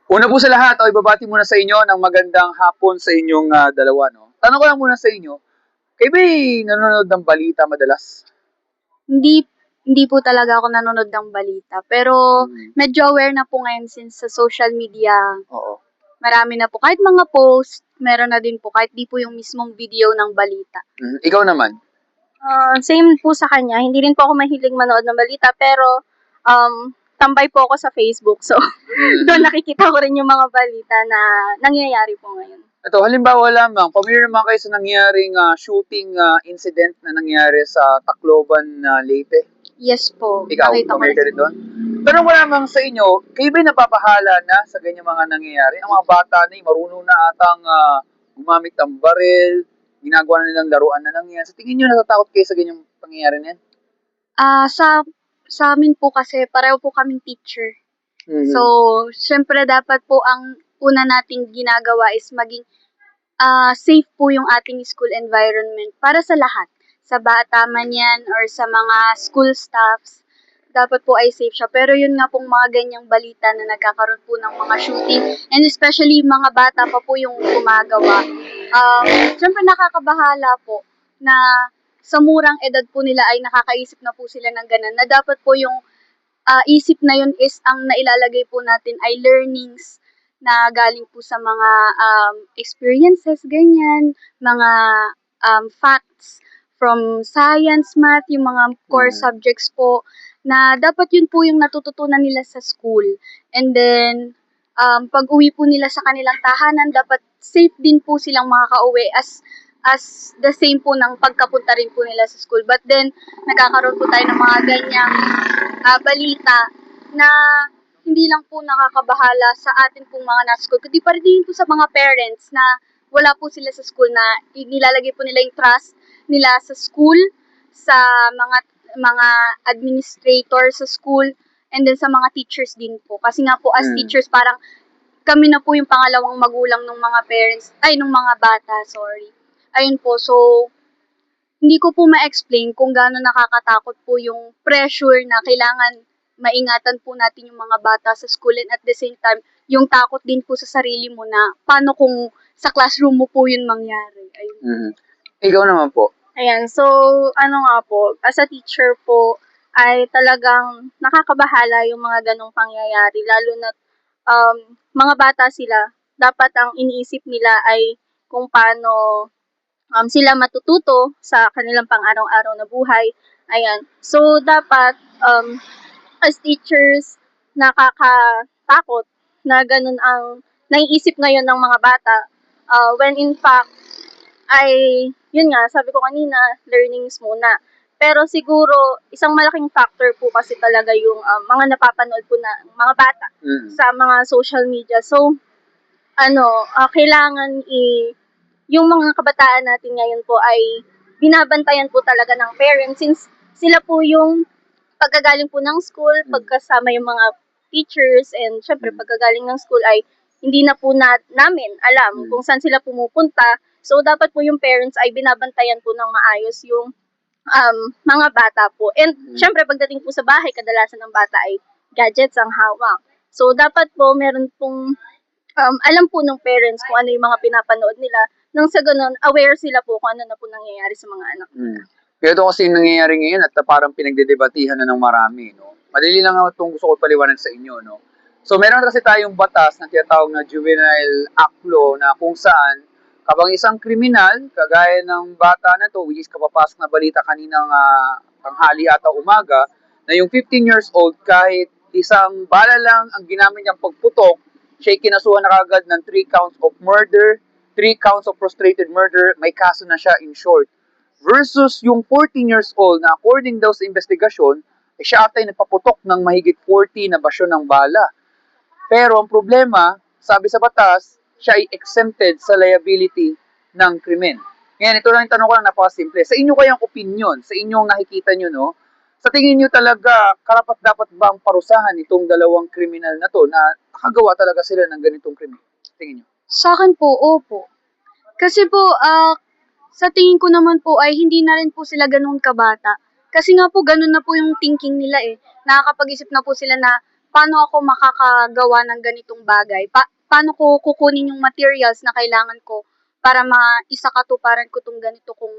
Una po sa lahat, ibabati muna sa inyo ng magandang hapon sa inyong dalawa. No? Tanong ko lang muna sa inyo, kayo ba'y nanonood ng balita madalas? Hindi hindi po talaga ako nanonood ng balita, pero medyo aware na po ngayon since sa social media, Oo. marami na po. Kahit mga post, meron na din po, kahit di po yung mismong video ng balita. Ikaw naman? Same po sa kanya, hindi rin po ako mahilig manood ng balita, pero tambay po ako sa Facebook. So, doon nakikita ko rin yung mga balita na nangyayari po ngayon. Ito, halimbawa lamang, familiar naman kayo sa nangyaring shooting incident na nangyari sa Tacloban, Leyte? Yes po, Ikaw, nakita ko familiar ka rin. rin doon? Tanong ko lamang sa inyo, kayo ba'y napapahala na sa ganyan mga nangyayari? Ang mga bata na marunong na atang gumamit ng baril, ginagawa na nilang laruan na lang yan. Sa tingin nyo, natatakot kayo sa ganyang pangyayari na yan? Sa amin po kasi pareho po kaming teacher. So, syempre dapat po ang una nating ginagawa is maging safe po yung ating school environment para sa lahat. Sa bata man yan or sa mga school staffs, dapat po ay safe siya. Pero yun nga pong mga ganyang balita na nagkakaroon po ng mga shooting and especially mga bata pa po yung gumagawa. Syempre nakakabahala po na sa murang edad po nila ay nakakaisip na po sila ng ganun na dapat po yung isip na yun is ang nailalagay po natin ay learnings na galing po sa mga experiences, ganyan, mga facts from science, math, yung mga core subjects po, na dapat yun po yung natututunan nila sa school. And then, pag uwi po nila sa kanilang tahanan, dapat safe din po silang makaka-uwi as the same po ng pagkapunta rin po nila sa school. But then, nagkakaroon po tayo ng mga ganyang balita na hindi lang po nakakabahala sa atin pong mga nasa school, kundi pa rin po sa mga parents na wala po sila sa school, na nilalagay po nila yung trust nila sa school, sa mga administrator sa school, and then sa mga teachers din po. Kasi nga po as teachers, parang kami na po yung pangalawang magulang ng mga parents, ng mga bata, sorry. Ayun po, so hindi ko po ma-explain kung gaano nakakatakot po yung pressure na kailangan maingatan po natin yung mga bata sa school, and at the same time, yung takot din po sa sarili mo na paano kung sa classroom mo po yun mangyari. Ayun. Ikaw naman po? Ayan, so ano nga po, as a teacher po, ay talagang nakakabahala yung mga ganong pangyayari, lalo na mga bata sila, dapat ang iniisip nila ay kung paano sila matututo sa kanilang pang-araw-araw na buhay. Ayan. So, dapat, as teachers, nakakatakot na ganun ang naiisip ngayon ng mga bata. When in fact, ay, yun nga, sabi ko kanina, learnings muna. Pero siguro, isang malaking factor po kasi talaga yung mga napapanood po na mga bata sa mga social media. So, kailangan yung mga kabataan natin ngayon po ay binabantayan po talaga ng parents, since sila po yung pagkagaling po ng school, pagkasama yung mga teachers, and syempre pagkagaling ng school ay hindi na po namin alam kung saan sila pumupunta. So, dapat po yung parents ay binabantayan po ng maayos yung mga bata po. And syempre pagdating po sa bahay, kadalasan ng bata ay gadgets ang hawak. So, dapat po meron pong alam po ng parents kung ano yung mga pinapanood nila, nang sa ganun, aware sila po kung ano na po nangyayari sa mga anak. Kaya ito kasi yung nangyayari ngayon at parang pinagdedebatihan na ng marami. No? Madali lang itong gusto ko paliwanag sa inyo. No? So meron kasi tayong batas na tinatawag na Juvenile Act Law na kung saan kapag isang kriminal, kagaya ng bata na to, which is kapapasok na balita kaninang tanghali ata umaga, na yung 15 years old, kahit isang bala lang ang ginamit niyang pagputok, siya kinasuhan na kagad ng 3 counts of murder, 3 counts of frustrated murder, may kaso na siya in short. Versus yung 14 years old na according daw sa investigasyon, siya ata ay nagpaputok ng mahigit 40 na basyon ng bala. Pero ang problema, sabi sa batas, siya ay exempted sa liability ng krimen. Ngayon, ito lang yung tanong ko lang, napakasimple. Sa inyo kayang opinion, sa inyong nakikita nyo, no? Sa tingin nyo talaga, karapat dapat ba ang parusahan itong dalawang kriminal na to na nakagawa talaga sila ng ganitong krimen? Tingin nyo? Sa akin po, opo. Kasi po, sa tingin ko naman po ay hindi na rin po sila ganun kabata. Kasi nga po, ganun na po yung thinking nila eh. Nakakapag-isip na po sila na paano ako makakagawa ng ganitong bagay? Paano ko kukunin yung materials na kailangan ko para maisakatuparan ko tong ganito kong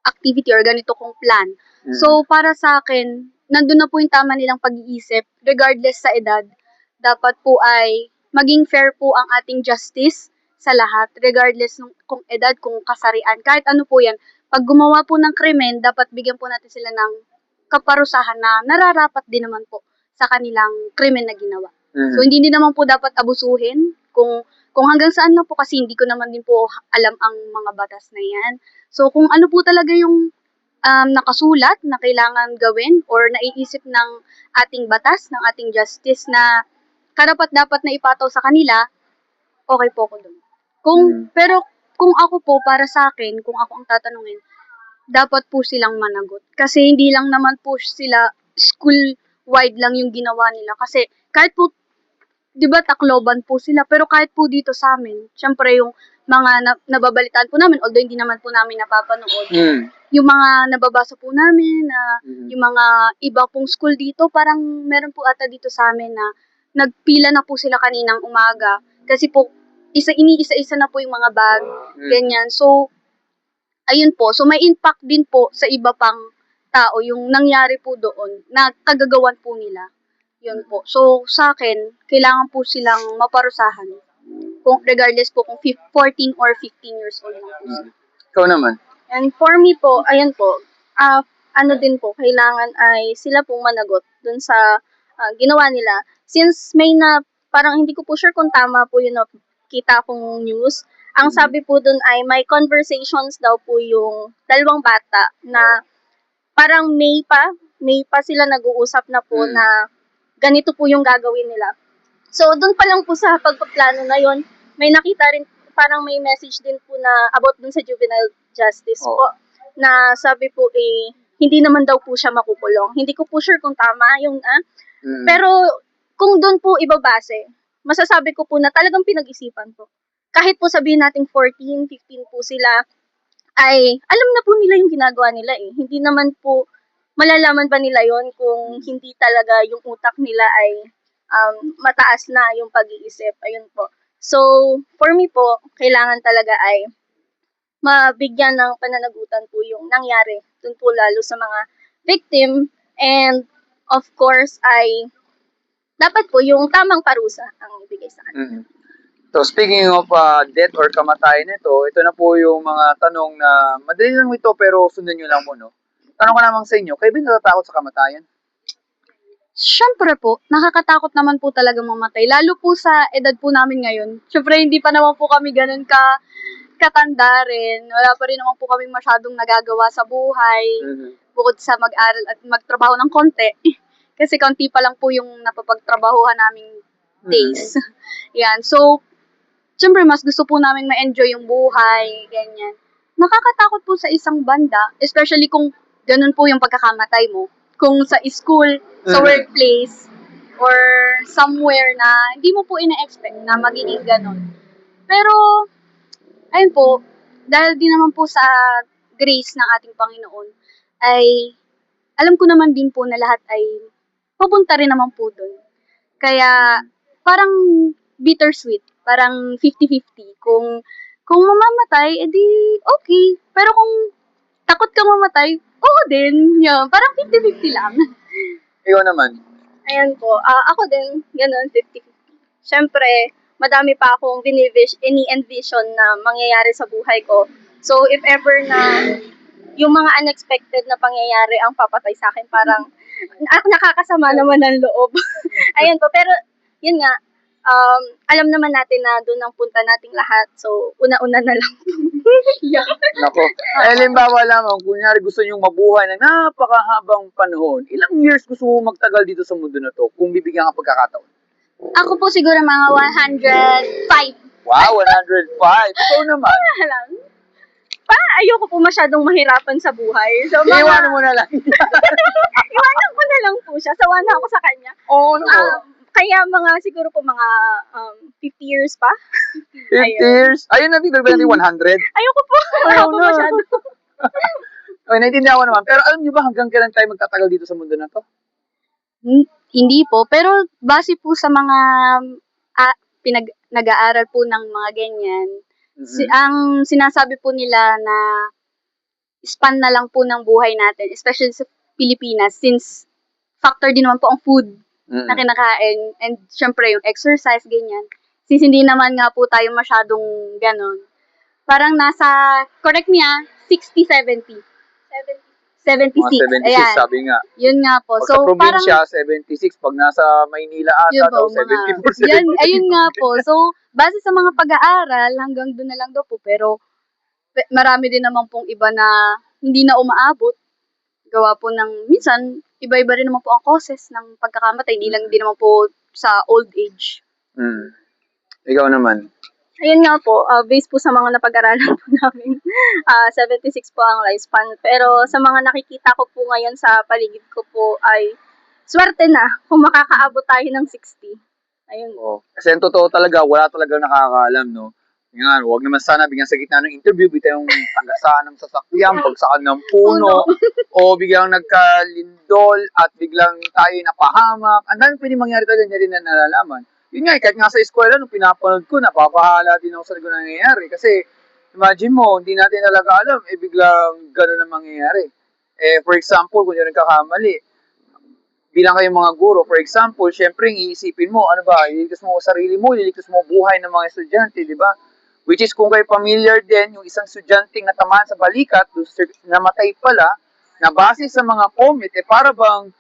activity or ganito kong plan. So, para sa akin, nandun na po yung tama nilang pag-iisip, regardless sa edad. Dapat po ay maging fair po ang ating justice sa lahat, regardless kung edad, kung kasarian, kahit ano po yan. Pag gumawa po ng krimen, dapat bigyan po natin sila ng kaparusahan na nararapat din naman po sa kanilang krimen na ginawa. So, hindi din naman po dapat abusuhin kung hanggang saan lang po, kasi hindi ko naman din po alam ang mga batas na yan. So, kung ano po talaga yung nakasulat na kailangan gawin or naiisip ng ating batas, ng ating justice na karapat-dapat na ipataw sa kanila, okay po ako doon. Pero kung ako po, para sa akin, kung ako ang tatanungin, dapat po silang managot. Kasi hindi lang naman po sila school-wide lang yung ginawa nila. Kasi kahit po, di ba, Tacloban po sila, pero kahit po dito sa amin, syempre yung mga nababalitaan po namin, although hindi naman po namin napapanood, yung mga nababasa po namin, yung mga iba pong school dito, parang meron po ata dito sa amin na nagpila na po sila kaninang umaga. Kasi po, iniisa-isa na po yung mga bag, ganyan. So, ayun po. So, may impact din po sa iba pang tao yung nangyari po doon na kagagawan po nila. Yun po. So, sa akin, kailangan po silang maparusahan. Kung regardless po kung 14 or 15 years old lang po sila. Ikaw naman. And for me po, ayan po, ano din po, kailangan ay sila pong managot dun sa ginawa nila. Since may parang hindi ko po sure kung tama po yun, kita kong news. Ang sabi po dun ay may conversations daw po yung dalawang bata na parang May pa sila nag-uusap na po na ganito po yung gagawin nila. So, dun pa lang po sa pagpaplano na yon, may nakita rin, parang may message din po na about dun sa juvenile justice po, na sabi po hindi naman daw po siya makukulong. Hindi ko po sure kung tama yung pero kung dun po ibabase, masasabi ko po na talagang pinag-isipan po. Kahit po sabihin nating 14, 15 po sila, ay alam na po nila yung ginagawa nila eh. Hindi naman po, malalaman ba nila yon kung hindi talaga yung utak nila ay mataas na yung pag-iisip. Ayun po. So, for me po, kailangan talaga ay mabigyan ng pananagutan po yung nangyari dun po lalo sa mga victim, and of course ay dapat po yung tamang parusa ang ibigay sa kanila. So, speaking of death or kamatayan nito, ito na po yung mga tanong na madali lang ito pero sundan nyo lang mo, no? Tanong ko naman sa inyo, kayo ba natatakot sa kamatayan? Syempre po, nakakatakot naman po talaga mamatay. Lalo po sa edad po namin ngayon. Syempre, hindi pa naman po kami ganun katanda rin. Wala pa rin naman po kami masyadong nagagawa sa buhay. Bukod sa mag-aral at magtrabaho ng konti. Kasi konti pa lang po yung napapagtrabahuhan naming days. Yan. So, syempre, mas gusto po namin ma-enjoy yung buhay, ganyan. Nakakatakot po sa isang banda, especially kung ganun po yung pagkakamatay mo. Kung sa school, sa workplace, or somewhere na hindi mo po ina-expect na magiging ganun. Pero, ayun po, dahil din naman po sa grace ng ating Panginoon, ay alam ko naman din po na lahat ay papunta rin naman po dun. Kaya, parang bittersweet. Parang 50-50. Kung mamamatay, edi okay. Pero kung takot ka mamatay, oo din. Yeah, parang 50-50 lang. Ikaw naman. Ayan po. Ako din, ganun, 50-50. Siyempre, madami pa akong ini-envision na mangyayari sa buhay ko. So, if ever na yung mga unexpected na pangyayari ang papatay sa akin, parang nakakasama naman ng loob. Ayan po. Pero, yun nga, alam naman natin na doon ang punta nating lahat. So, una-una na lang. Yeah. Nako. Halimbawa lamang, kunyari gusto nyong mabuhay na napakahabang panahon, ilang years gusto mo magtagal dito sa mundo na to kung bibigyan ka pagkakataon? Ako po siguro mga 105. Wow, 105. Ikaw naman. Ayoko po masyadong mahirapan sa buhay. So, Iiwanan mo na lang. iwanan ko na lang po siya. Sawa na ako sa kanya. Oo, no. Kaya siguro po mga 50 years pa. 50 years? Ayun, natin ba natin 100? Ayoko po. Ayaw po masyado. Okay, naintindihan ko naman. Pero alam niyo ba hanggang kailan tayo magtatagal dito sa mundo na to? Hindi po, pero base po sa mga nag-aaral po ng mga ganyan, ang sinasabi po nila na span na lang po ng buhay natin, especially sa Pilipinas, since factor din naman po ang food na kinakain, and syempre yung exercise, ganyan. Since hindi naman nga po tayo masyadong ganon, parang nasa, correct me 60-70. 76. Mga 76, Ayan. sabi nga. Yun nga po. Pag So, sa parang, probinsya, 76. Pag nasa Maynila yun ata daw, po, mga, 74, yan, ayun nga po. So, base sa mga pag-aaral, hanggang doon na lang daw po. Pero, marami din naman pong iba na hindi na umaabot. Gawa po ng, minsan, iba-iba rin naman po ang causes ng pagkakamatay. Hindi lang din naman po sa old age. Ikaw naman. Ayun nga po, based po sa mga napag-aralan po namin, 76 po ang lifespan. Pero sa mga nakikita ko po ngayon sa paligid ko po ay swerte na kung makakaabot tayo ng 60. Ayun. Oh. Kasi ang totoo talaga, wala talaga nakakaalam, no? Yan, huwag naman sana bigyan sa gitna ng interview, bigyan yung tagasaan ng sasakyan, bagsakan ng puno, o biglang nagkalindol at biglang tayo napahamak. Ang dami pwede mangyari talaga, hindi rin na nalalaman. Yun nga, kahit nga sa eskwela, nung pinapanood ko, napapahala din ako sa nangyayari. Kasi, imagine mo, hindi natin talaga alam, biglang gano'n ang mangyayari. For example, kung yun nagkakamali, bilang kayong mga guro, for example, syempre, iisipin mo, ano ba, ililigtas mo sarili mo, ililigtas mo buhay ng mga estudyante, di ba? Which is, kung kayo familiar din, yung isang estudyanteng natamaan sa balikat, namatay pala, na base sa mga comment, para bang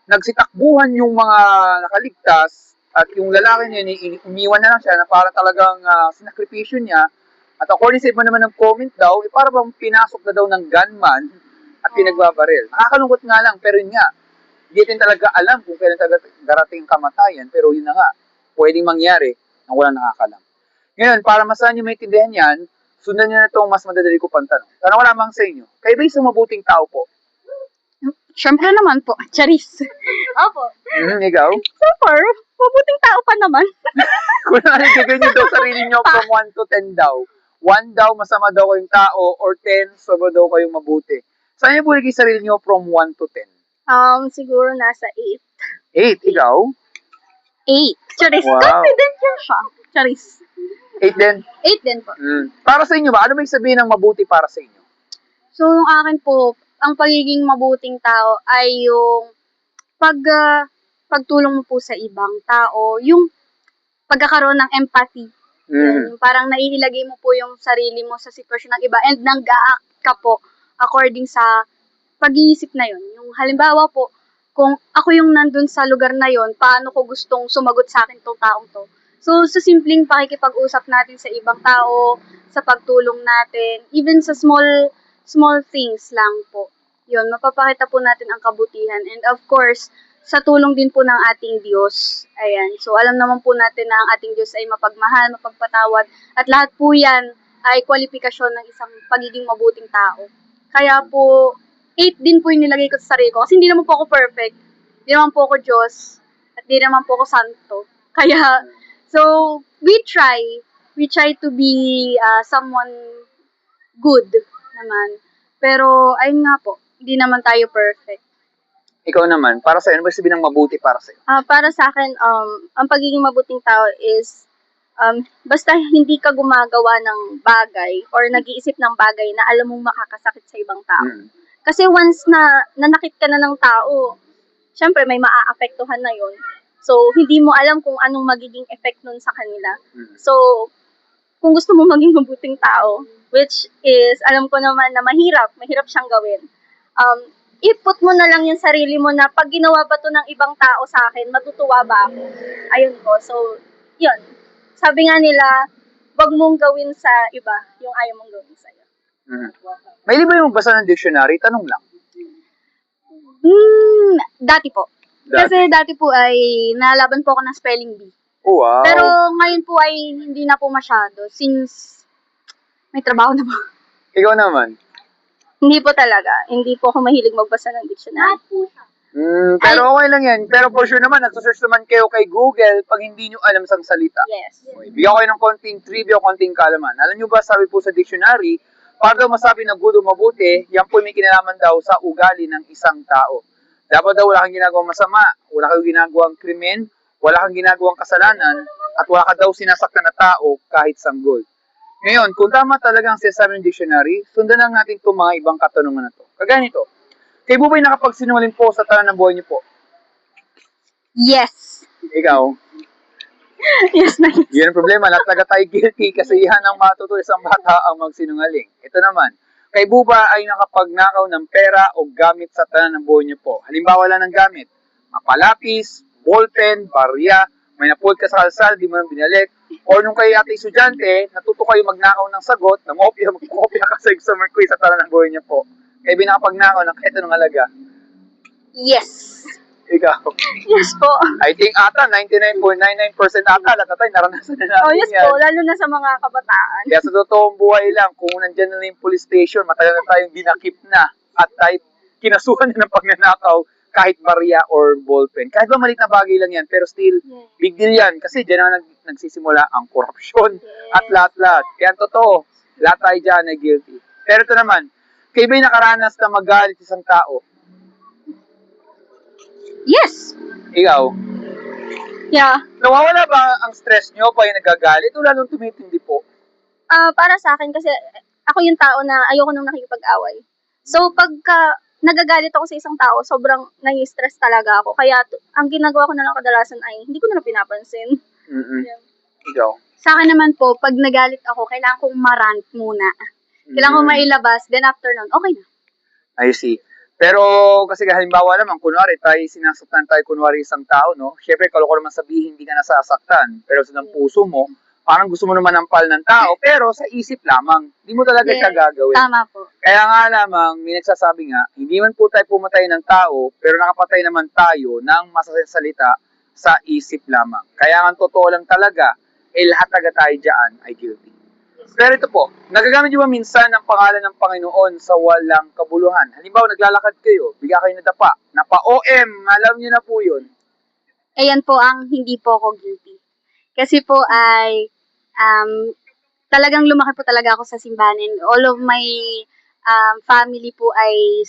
nagsitakbuhan yung mga nakaligtas, at yung lalaki niya, umiwan na lang siya na para talagang sinakripisyo niya. At according sa iba naman ng comment daw, para bang pinasok na daw ng gunman at pinagbabaril. Nakakalungkot nga lang, pero yun nga, hindi natin talaga alam kung kailan talaga darating ang kamatayan, pero yun na nga, pwedeng mangyari na walang nakakalam. Ngayon, para masahan nyo maintindihan yan, sundan nyo na itong mas madadali ko pang tanong. Tanong ko lamang sa inyo, kayo ba isang mabuting tao po? Syempre naman po, charis. Opo. Ikaw? Super. Mabuting tao pa naman. Kung nalagay nyo daw sarili nyo from 1 to 10 daw. 1 daw, masama daw kayong tao, or 10, sobra daw kayong mabuti. Saan nyo po lagay sarili nyo from 1 to 10? Siguro nasa 8, 8. ikaw? 8. Charis. Wow. Confident yun siya. Charis. 8 din? 8 din po. Para sa inyo ba? Ano may sabihin ng mabuti para sa inyo? So, yung akin po, ang pagiging mabuting tao ay yung pagtulong mo po sa ibang tao, yung pagkakaroon ng empathy. Yung parang naihilagay mo po yung sarili mo sa sitwasyon ng iba and nag-a-act ka po according sa pag-iisip na yun. Yung halimbawa po, kung ako yung nandun sa lugar na yun, paano ko gustong sumagot sa akin tong taong to. So, sa simpleng pakikipag-usap natin sa ibang tao, sa pagtulong natin, even sa small things lang po. Yun, mapapakita po natin ang kabutihan. And of course, sa tulong din po ng ating Diyos. Ayan. So, alam naman po natin na ang ating Diyos ay mapagmahal, mapagpatawad. At lahat po yan ay kwalifikasyon ng isang pagiging mabuting tao. Kaya po, 8 din po yung nilagay ko sa sarili ko. Kasi hindi naman po ako perfect. Hindi naman po ako Diyos. At hindi naman po ako santo. Kaya, so, we try to be someone good naman. Pero, ayun nga po, hindi naman tayo perfect. Ikaw naman, para sa iyo, ano ba sabihin ng mabuti para sa iyo? Para sa akin, ang pagiging mabuting tao is, basta hindi ka gumagawa ng bagay or nag-iisip ng bagay na alam mong makakasakit sa ibang tao. Kasi once na nanakit ka na ng tao, syempre may maaapektuhan na yon. So, hindi mo alam kung anong magiging effect nun sa kanila. So, kung gusto mo maging mabuting tao, which is, alam ko naman na mahirap siyang gawin. I-put mo na lang yung sarili mo na pag ginawa ba to ng ibang tao sa akin, matutuwa ba ako? Ayun po. So, yun. Sabi nga nila, wag mong gawin sa iba yung ayaw mong gawin sa'yo. May liba yung magbasa ng dictionary? Tanong lang. Dati po. Kasi dati po ay nalaban po ako ng spelling bee. Oh, wow. Pero ngayon po ay hindi na po masyado since may trabaho na po. Ikaw naman? Hindi po talaga. Hindi po ako mahilig magbasa ng dictionary. Pero okay lang yan. Pero for sure naman, nagsasearch naman kayo kay Google pag hindi nyo alam sa salita. Yes. Okay. Bigyan ko kayo ng konting trivia o konting kalaman. Alam nyo ba, sabi po sa dictionary, para daw masabi na good o mabuti, yan po may kinalaman daw sa ugali ng isang tao. Dapat daw wala kang ginagawang masama, wala kang ginagawang krimen, wala kang ginagawang kasalanan, at wala ka daw sinasaktan na tao kahit sanggol. Ngayon, kung tama talaga ang sinasabi ng dictionary, sundan lang natin itong mga ibang katanungan na to. Kagaya nito, kayo po ba'y nakapagsinungaling po sa tanan ng buhay niyo po? Yes. Ikaw? Yes na. Yun ang problema, lahat talaga tayo guilty kasi yan ang matutuloy isang bata ang magsinungaling. Ito naman, kay Buba ay nakapagnakaw ng pera o gamit sa tanan ng buhay niyo po. Halimbawa lang ng gamit, mapalapis, ballpen, barya, may napulot ka sa kalsada, di mo nang binalik, o nung kayo ate estudyante, natuto kayo magnakaw ng sagot, magkopya ka sa exam or quiz sa tanan ng buhay niyo po. Kaya binakapagnakaw ng kahit anong halaga. Yes. Ikaw. Yes po. I think ata 99.99% ata lahat na tayo naranasan na natin Oh, yes yan. po. Lalo na sa mga kabataan. Kaya sa totoong buhay lang, kung nandyan na yung police station, matagal na tayong dinakip na at tayo kinasuhan na ng pagnanakaw kahit barya or ballpen. Kahit ba maliit na bagay lang yan, pero still, big deal yan. Kasi dyan na nagsisimula ang korupsyon at lahat-lahat. Kaya ang totoo, lahat tayo dyan ay guilty. Pero ito naman, kayo ba'y nakaranas na magalit isang tao? Yes. Ikaw? Yeah. Nawawala ba ang stress nyo pag nagagalit o lalong tumitindi po? Para sa akin kasi ako yung tao na ayoko nung nakikipag-away. So pagka nagagalit ako sa isang tao, sobrang nai-stress talaga ako. Kaya ang ginagawa ko na lang kadalasan ay hindi ko na lang pinapansin. Mm-mm. Ikaw? Sa akin naman po, pag nagalit ako, kailangan kong marant muna. Kailangan kong mailabas, then after nun, okay na. I see. Pero kasi halimbawa naman, kunwari tayo sinasaktan tayo kunwari isang tao, no? Syempre, kaloko naman sabihin hindi ka nasasaktan. Pero sa ng puso mo, parang gusto mo naman nampal ng tao, pero sa isip lamang. Hindi mo talaga siya gagawin. Tama po. Kaya nga lamang, may nagsasabi nga, hindi man po tayo pumatay ng tao, pero nakapatay naman tayo ng masasalita sa isip lamang. Kaya ang totoo lang talaga, lahat taga tayo dyan ay guilty. Pero ito po, nagagamit nyo ba minsan ang pangalan ng Panginoon sa walang kabuluhan? Halimbawa, naglalakad kayo, bigla kayo nadapa, napa-OM, alam nyo na po yun. Ayan po ang hindi po ako guilty. Kasi po ay talagang lumaki po talaga ako sa simbahan and all of my family po ay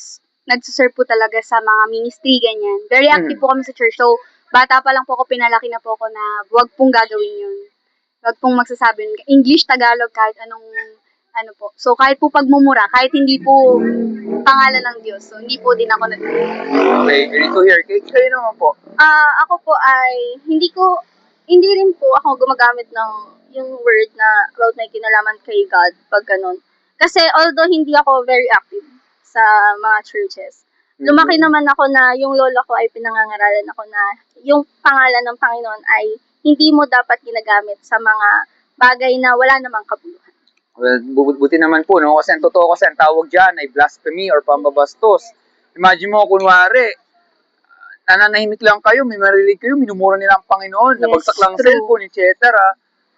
nagsuserve po talaga sa mga ministry, ganyan. Very active po kami sa church. So, bata pa lang po ako, pinalaki na po ako na huwag pong gagawin yun. Huwag pong magsasabi ng English, Tagalog, kahit anong ano po. So, kahit po pagmumura, kahit hindi po pangalan ng Diyos, so hindi po din ako Okay, great to hear. Kayo naman po. Ako po ay hindi rin po ako gumagamit ng yung word na about may kinalaman kay God pag ganun. Kasi although hindi ako very active sa mga churches, lumaki naman ako na yung lola ko ay pinangangaralan ako na yung pangalan ng Panginoon ay hindi mo dapat ginagamit sa mga bagay na wala namang kabuluhan. Well, buti naman po, no? Kasi ang totoo kasi ang tawag dyan ay blasphemy or pambabastos. Imagine mo, kunwari, nananahimik lang kayo, may marilig kayo, minumura nila ang Panginoon, nabagsak lang ang cellphone, etc.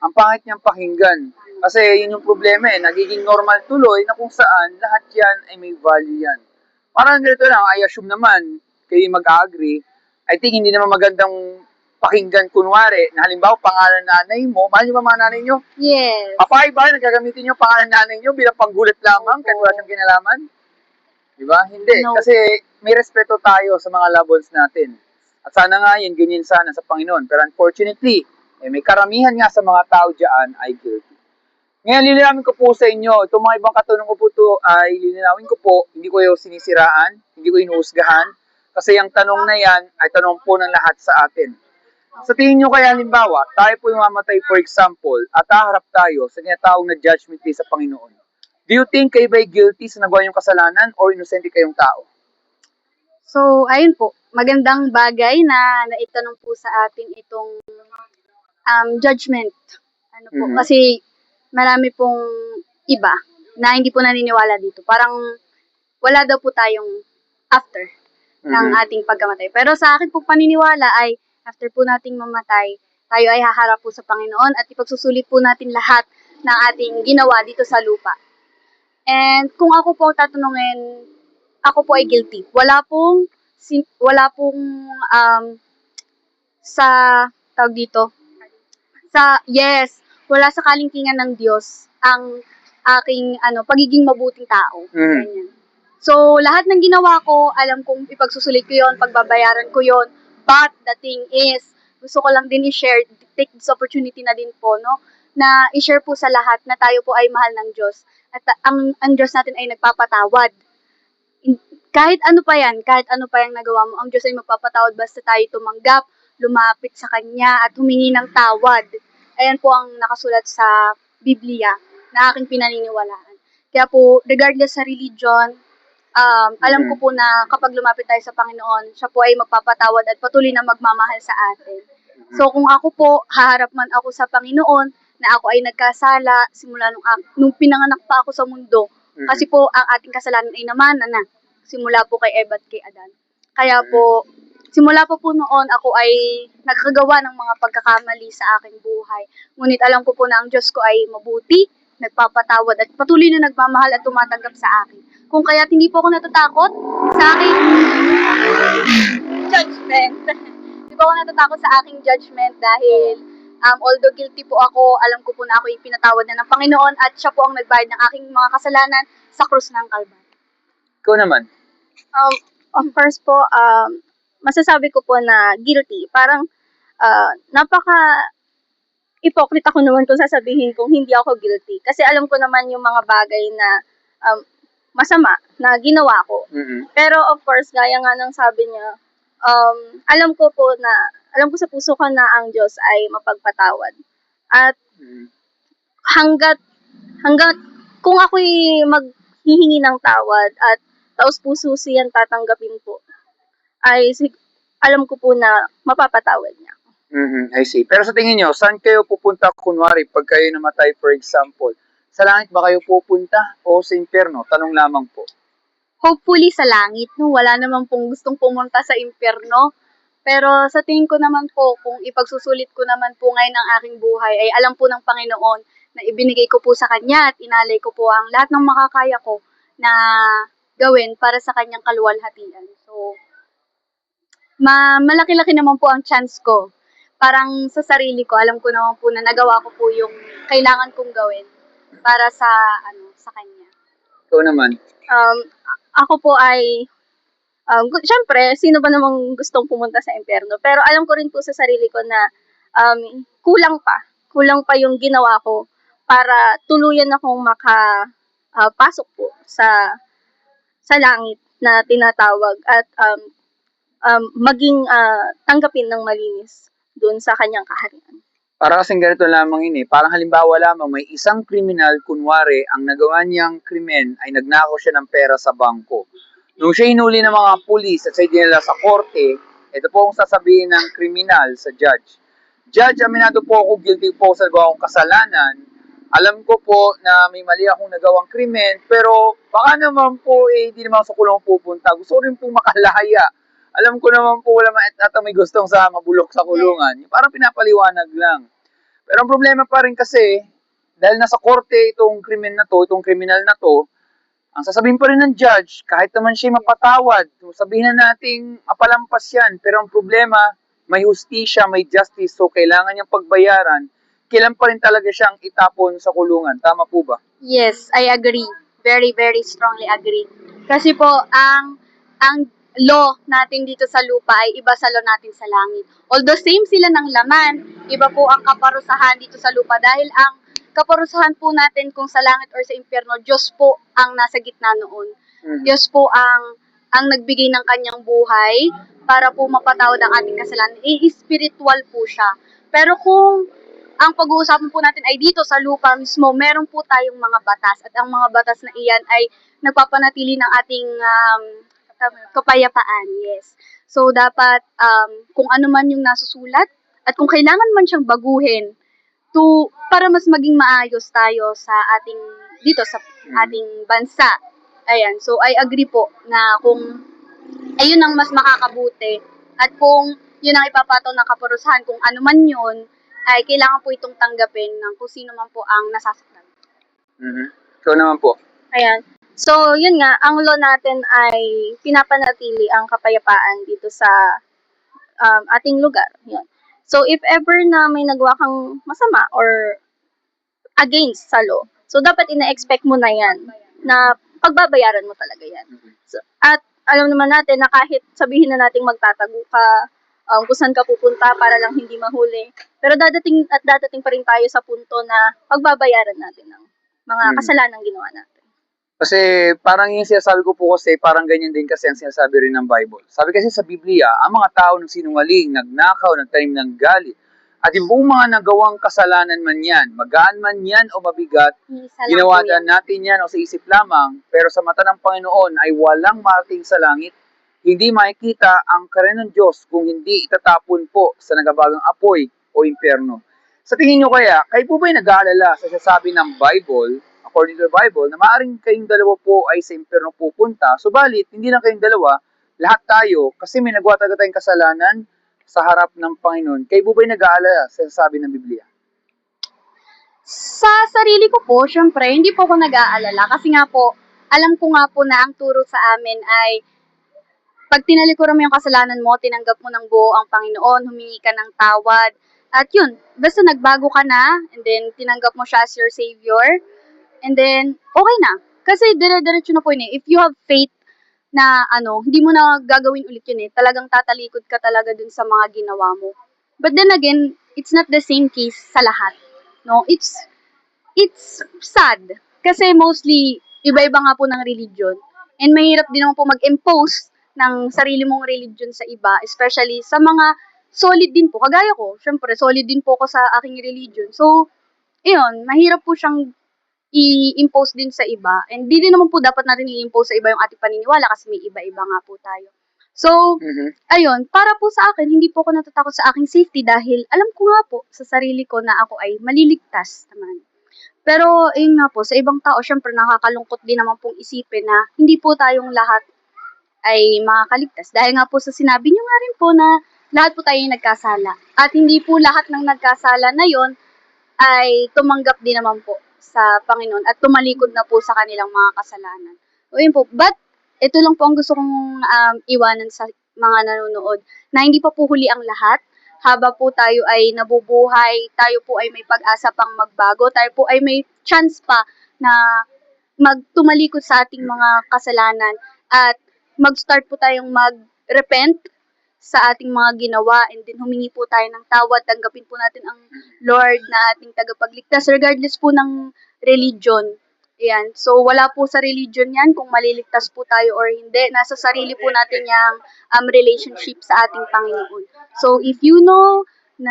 Ang pangit niyang pakinggan. Kasi yun yung problema nagiging normal tuloy na kung saan lahat yan ay may value yan. Parang ganito lang, I assume naman, kayo mag-agree, I think hindi naman magandang pakinggan kunwari, na halimbawa pangalan nanay mo, mahal niyo ba mga nanay niyo? Yes. Papay ba, nagagamitin niyo pangalan nanay niyo bilang panggulat lamang, kahit wala siyang kinalaman? Diba? Hindi. No. Kasi may respeto tayo sa mga loved ones natin. At sana nga yun, ganyan sana sa Panginoon. Pero unfortunately, may karamihan nga sa mga tao dyan ay guilty. Ngayon, lilinawin ko po sa inyo, itong mga ibang katanong ko po ito ay lilinawin ko po, hindi ko yung sinisiraan, hindi ko inuusgahan, kasi yung tanong na yan ay tanong po ng lahat sa atin. Sa tingin nyo kaya, halimbawa, tayo po yung mamatay for example, at haharap tayo sa tinatawag na judgment day sa Panginoon. Do you think kayo ba'y guilty sa nagawa yung kasalanan or innocent kayong tao? So, ayun po. Magandang bagay na naitanong po sa atin itong judgment. Ano po, kasi marami pong iba na hindi po naniniwala dito. Parang wala daw po tayong after ng ating pagkamatay. Pero sa akin po paniniwala ay after po nating mamatay, tayo ay haharap po sa Panginoon at ipagsusulit po natin lahat ng ating ginawa dito sa lupa. And kung ako po tatanungin, ako po ay guilty. Wala pong sa tawag dito. Wala sa kalingkingan ng Diyos ang aking pagiging mabuting tao. Ganyan. So, lahat ng ginawa ko, alam kong ipagsusulit ko yon, pagbabayaran ko yon. But, the thing is, gusto ko lang din i-share, take this opportunity na din po, no? Na i-share po sa lahat na tayo po ay mahal ng Diyos. At ang Diyos natin ay nagpapatawad. Kahit ano pa yan, kahit ano pa yung nagawa mo, ang Diyos ay magpapatawad basta tayo tumanggap, lumapit sa Kanya, at humingi ng tawad. Ayan po ang nakasulat sa Biblia na aking pinaniniwalaan. Kaya po, regardless sa religion, alam ko po na kapag lumapit tayo sa Panginoon, siya po ay magpapatawad at patuloy na magmamahal sa atin. So kung ako po, haharap man ako sa Panginoon na ako ay nagkasala simula nung pinanganak pa ako sa mundo. Kasi po, ang ating kasalanan ay namana na. Simula po kay Eva at kay Adan. Kaya po, simula po noon, ako ay nagkagawa ng mga pagkakamali sa aking buhay. Ngunit alam ko po na ang Diyos ko ay mabuti, nagpapatawad at patuloy na nagmamahal at tumatanggap sa akin. Kung kaya't hindi po ako natatakot sa aking judgment. Hindi po ako natatakot sa aking judgment dahil although guilty po ako, alam ko po na ako ipinatawad na ng Panginoon at siya po ang nagbayad ng aking mga kasalanan sa krus ng Kalbaryo. Ikaw naman. Of course po, masasabi ko po na guilty. Parang napaka-hypocrite ako naman kung sasabihin kung hindi ako guilty. Kasi alam ko naman yung mga bagay na masama na ginawa ko. Pero of course, gaya nga ng sabi niya, alam ko sa puso ko na ang Diyos ay mapagpatawad. At hanggat kung ako'y maghihingi ng tawad at taos puso siyan tatanggapin po, ay alam ko po na mapapatawad niya. I see. Pero sa tingin nyo, saan kayo pupunta kunwari pag kayo namatay, for example? Sa langit ba kayo pupunta o sa impyerno? Tanong lamang po. Hopefully sa langit, no? Wala naman pong gustong pumunta sa impyerno. Pero sa tingin ko naman po, kung ipagsusulit ko naman po ngayon ang aking buhay, ay alam po ng Panginoon na ibinigay ko po sa Kanya at inalay ko po ang lahat ng makakaya ko na gawin para sa Kanyang kaluwalhatian. So, malaki-laki naman po ang chance ko. Parang sa sarili ko, alam ko naman po na nagawa ko po yung kailangan kong gawin para sa Kanya. Ikaw naman. Ako po ay syempre, sino ba namang gustong pumunta sa impyerno? Pero alam ko rin po sa sarili ko na kulang pa yung ginawa ko para tuluyan akong makapasok po sa langit na tinatawag at maging tanggapin ng malinis doon sa Kanyang kaharian. Para kasing ganito lamang ini, parang halimbawa lamang may isang kriminal, kunwari, ang nagawa niyang krimen ay nagnakaw siya ng pera sa bangko. Nung siya hinuli ng mga pulis at sa dinala sa korte, ito po ang sasabihin ng kriminal sa judge. Judge, aminado po ako, guilty po sa nagawa kong kasalanan. Alam ko po na may mali akong nagawang krimen, pero baka naman po hindi naman sa kulong pupunta. Gusto ko rin po makalaya. Alam ko naman po wala may gustong sa mabulok sa kulungan. Parang pinapaliwanag lang. Pero ang problema pa rin kasi, dahil nasa korte itong krimen na to, itong kriminal na to, ang sasabihin pa rin ng judge, kahit naman siya mapatawad, sabihin na nating apalampas yan. Pero ang problema, may hustisya, may justice, so kailangan niyang pagbayaran. Kailan pa rin talaga siyang itapon sa kulungan. Tama po ba? Yes, I agree. Very, very strongly agree. Kasi po, ang law natin dito sa lupa ay iba sa law natin sa langit. Although same sila ng laman, iba po ang kaparusahan dito sa lupa dahil ang kaparusahan po natin kung sa langit or sa impyerno, Diyos po ang nasa gitna noon. Diyos po ang nagbigay ng Kanyang buhay para po mapatawad ang ating kasalanan. Spiritual po siya. Pero kung ang pag-uusapan po natin ay dito sa lupa mismo, meron po tayong mga batas at ang mga batas na iyan ay nagpapanatili ng ating kapayapaan, yes. So, dapat kung ano man yung nasusulat at kung kailangan man siyang baguhin para mas maging maayos tayo sa dito sa ating bansa. Ayan, so I agree po na kung ayun ang mas makakabuti at kung yun ang ipapataw ng kaparusahan, kung ano man yun, ay kailangan po itong tanggapin ng kung sino man po ang nasasaktan. Ikaw naman po. Ayan. So, yun nga, ang law natin ay pinapanatili ang kapayapaan dito sa ating lugar. Yan. So, if ever na may nagawa kang masama or against sa law, so dapat ina-expect mo na yan na pagbabayaran mo talaga yan. Mhm. So, at alam naman natin na kahit sabihin na nating magtatago ka, kung saan ka pupunta para lang hindi mahuli, pero dadating pa rin tayo sa punto na pagbabayaran natin ng mga Mhm. kasalanang ginawa natin. Kasi parang yung sinasabi ko po kasi parang ganyan din kasi ang sinasabi rin ng Bible. Sabi kasi sa Biblia, ang mga tao ng sinungaling, nagnakaw, nagtanim ng galit, at yung buong mga nagawang kasalanan man yan, magaan man yan o mabigat, Isa lang ginawa po yan. natin yan o sa isip lamang, pero sa mata ng Panginoon ay walang marating sa langit, hindi makikita ang karena ng Diyos kung hindi itatapon po sa nagabagang apoy o impyerno. Sa tingin nyo kaya, kayo po ba'y nag-aalala sa sasabi ng Bible, according to the Bible, na maaaring kayong dalawa po ay sa impyerno pupunta, subalit, hindi lang kayong dalawa, lahat tayo, kasi may nagawa talaga tayong kasalanan sa harap ng Panginoon. Kayo po ba'y nag-aalala sa sasabi ng Biblia? Sa sarili ko po, syempre, hindi po ako nag-aalala kasi nga po, alam ko nga po na ang turo sa amin ay pag tinalikuran mo yung kasalanan mo, tinanggap mo ng buo ang Panginoon, humingi ka ng tawad, at yun, basta nagbago ka na, and then tinanggap mo siya as your Savior, and then, okay na. Kasi dire-diretso na po yun eh. If you have faith na hindi mo na gagawin ulit yun eh. Talagang tatalikod ka talaga dun sa mga ginawa mo. But then again, it's not the same case sa lahat. No, it's sad. Kasi mostly, iba-iba nga po ng religion. And mahirap din naman po mag-impose ng sarili mong religion sa iba, especially sa mga solid din po. Kagaya ko, syempre, solid din po ako sa aking religion. So, ayun, mahirap po siyang i-impose din sa iba. And di din naman po dapat natin i-impose sa iba yung ating paniniwala kasi may iba-iba nga po tayo. So, ayun, para po sa akin, hindi po ako natatakot sa aking safety dahil alam ko nga po sa sarili ko na ako ay maliligtas naman. Pero, ayun nga po, sa ibang tao, syempre nakakalungkot din naman pong isipin na hindi po tayong lahat ay makakaligtas. Dahil nga po sa sinabi nyo nga rin po na lahat po tayo yung nagkasala. At hindi po lahat ng nagkasala na yon ay tumanggap din naman po sa Panginoon at tumalikod na po sa kanilang mga kasalanan. O yun po. But, ito lang po ang gusto kong iwanan sa mga nanonood na hindi pa po huli ang lahat. Haba po tayo ay nabubuhay, tayo po ay may pag-asa pang magbago, tayo po ay may chance pa na magtumalikod sa ating mga kasalanan at mag-start po tayong mag-repent sa ating mga ginawa and then humingi po tayo ng tawad, tanggapin po natin ang Lord na ating tagapagligtas regardless po ng religion. Ayan. So, wala po sa religion yan kung maliligtas po tayo or hindi. Nasa sarili po natin yung relationship sa ating Panginoon. So, if you know na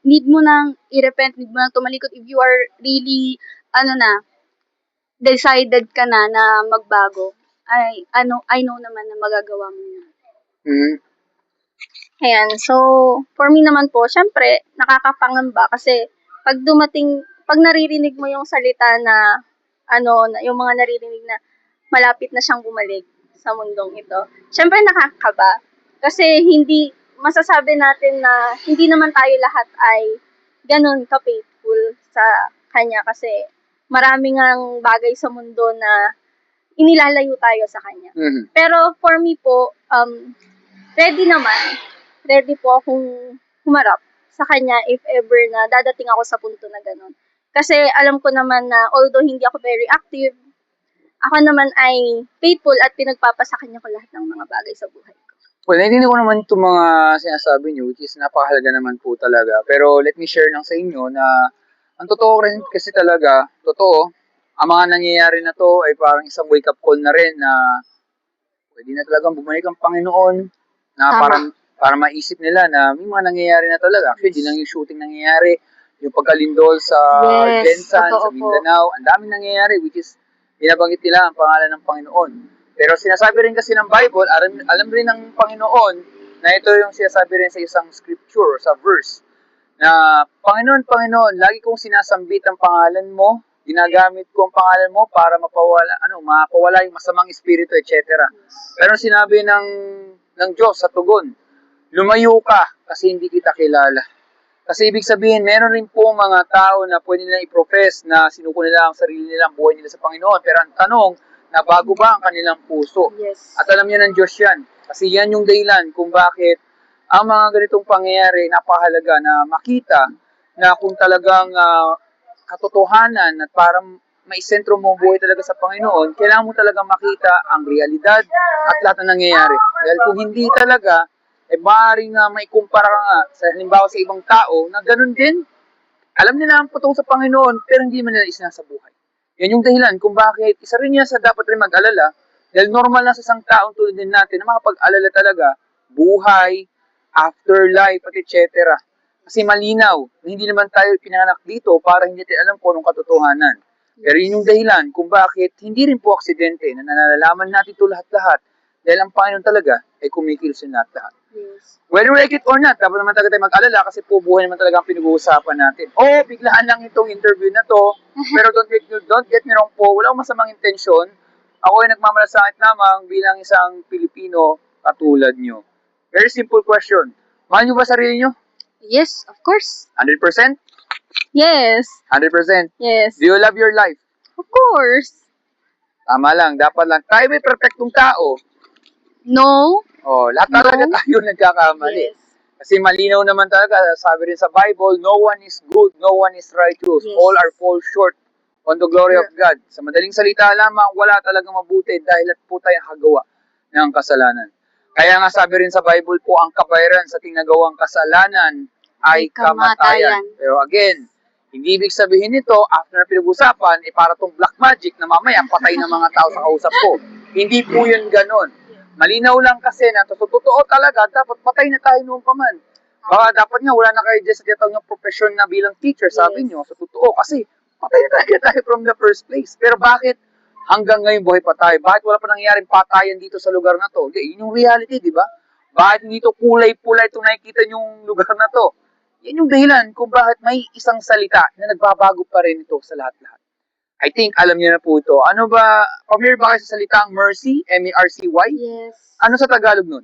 need mo nang i-repent, need mo nang tumalikod, if you are really, decided ka na magbago, I know naman na magagawa mo yun. Mhm. Ayan, so, for me naman po, syempre, nakakapangamba kasi pag naririnig mo yung salita na, yung mga naririnig na malapit na siyang bumalik sa mundong ito, syempre nakakaba. Kasi masasabi natin na hindi naman tayo lahat ay ganun ka-faithful sa Kanya kasi maraming ang bagay sa mundo na inilalayo tayo sa Kanya. Mhm. Pero for me po, ready po akong humarap sa Kanya if ever na dadating ako sa punto na ganun. Kasi alam ko naman na although hindi ako very active, ako naman ay faithful at pinagpapasa Kanya ko lahat ng mga bagay sa buhay ko. Well, naiintindihan ko naman itong mga sinasabi niyo, which is napakahalaga naman po talaga. Pero let me share lang sa inyo na ang totoo rin kasi talaga, ang mga nangyayari na to ay parang isang wake-up call na rin na pwede na talagang bumalik ang Panginoon na Tama. para maisip nila na may mga nangyayari na talaga. Actually, di lang yung shooting nangyayari, yung pagkalindol sa Yes, Gensan, totoo sa po. Mindanao, ang daming nangyayari which is binabanggit nila ang pangalan ng Panginoon. Pero sinasabi rin kasi ng Bible, alam rin ng Panginoon na ito yung sinasabi rin sa isang scripture, sa verse, na Panginoon, Panginoon, lagi kong sinasambit ang pangalan mo, ginagamit ko ang pangalan mo para mapawala yung masamang espiritu, etc. Pero sinabi ng Diyos sa tugon, lumayo ka kasi hindi kita kilala. Kasi ibig sabihin, meron rin po mga tao na pwede nilang i-profess na sinuko nila ang sarili nila, ang buhay nila sa Panginoon. Pero ang tanong, na bago ba ang kanilang puso? Yes. At alam niya ng Diyos yan. Kasi yan yung dahilan kung bakit ang mga ganitong pangyayari napahalaga na makita na kung talagang katotohanan at parang maisentro mo ang buhay talaga sa Panginoon, kailangan mo talaga makita ang realidad at lahat na nangyayari. Dahil kung hindi talaga, maaaring maikumpara ka nga sa halimbawa sa ibang tao na ganun din. Alam nila ang patungkol sa Panginoon, pero hindi man nila isinasabuhay. Yan yung dahilan kung bakit isa rin yan sa dapat rin mag-alala, dahil normal na sa isang taong tulad din natin na makapag-alala talaga, buhay, afterlife, at etc. Kasi malinaw, na hindi naman tayo pinanganak dito para hindi natin alam kung anong katotohanan. Pero yun yung dahilan kung bakit hindi rin po aksidente na nalalaman natin ito lahat-lahat dahil ang Panginoon talaga ay kumikilos sa lahat-lahat. Yes. Whether we like it or not, dapat naman talaga tayo mag-alala kasi po buhay naman talaga ang pinag-uusapan natin. Oo, biglaan lang itong interview na to, pero don't get me wrong po, wala akong masamang intensyon. Ako ay nagmamalasakit lamang bilang isang Pilipino katulad nyo. Very simple question. Mahal nyo ba sarili nyo? Yes, of course. 100%? Yes. 100%. Yes. Do you love your life? Of course. Tama lang, dapat lang. Tayo may perfectong tao. No. Oh, lahat talaga tayo nagkakamali. Yes. Kasi malinaw naman talaga, sabi rin sa Bible, no one is good, no one is righteous. Yes. All are fall short on the glory of God. Sa madaling salita lamang, wala talagang mabuti dahil lahat po tayo hagawa ng kasalanan. Kaya nga sabi rin sa Bible po, ang kabayaran sa tinagawang kasalanan ay kamatayan. Pero again, hindi ibig sabihin nito, after na pinag-usapan, para tong black magic na mamaya patay ng mga tao sa kausap ko. Hindi po yun ganon. Malinaw lang kasi na totoo talaga, dapat patay na tayo noon pa man. Baka dapat nga wala na kayo dyan sa tinatawag ng profession na bilang teacher, sabi nyo, sa totoo. Kasi patay na tayo from the first place. Pero bakit hanggang ngayon buhay pa tayo? Bakit wala pa nangyayaring patayan dito sa lugar na to? Hindi, yun yung reality, di ba? Bakit hindi to kulay-pula itong nakikita yung lugar na to? Yan yung dahilan kung bakit may isang salita na nagbabago pa rin ito sa lahat-lahat. I think alam niyo na po ito. Ano ba, familiar ba kayo sa salitang mercy? M-E-R-C-Y? Yes. Ano sa Tagalog nun?